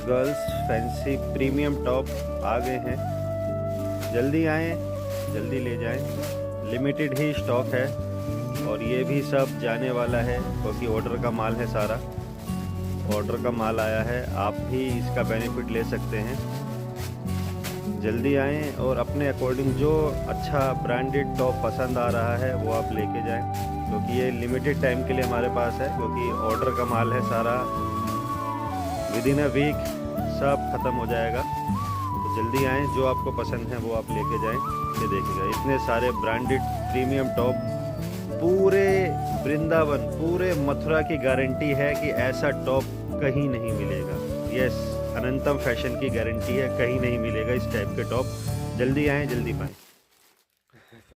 Girls fancy premium top आ गए हैं। जल्दी आएँ, जल्दी ले जाएं। लिमिटेड ही स्टॉक है और ये भी सब जाने वाला है क्योंकि ऑर्डर का माल है सारा। ऑर्डर का माल आया है, आप भी इसका बेनिफिट ले सकते हैं। जल्दी आएँ और अपने अकॉर्डिंग जो अच्छा ब्रांडेड टॉप पसंद आ रहा है वो आप लेके जाएं, क्योंकि ये लिमिटेड टाइम के लिए हमारे पास है, क्योंकि ऑर्डर का माल है सारा। विद इन अ वीक सब ख़त्म हो जाएगा। तो जल्दी आएँ, जो आपको पसंद है वो आप लेके जाएं। ये देखिएगा इतने सारे ब्रांडेड प्रीमियम टॉप, पूरे वृंदावन पूरे मथुरा की गारंटी है कि ऐसा टॉप कहीं नहीं मिलेगा। यस, अनंतम फैशन की गारंटी है, कहीं नहीं मिलेगा इस टाइप के टॉप। जल्दी आएँ, जल्दी पाएँ।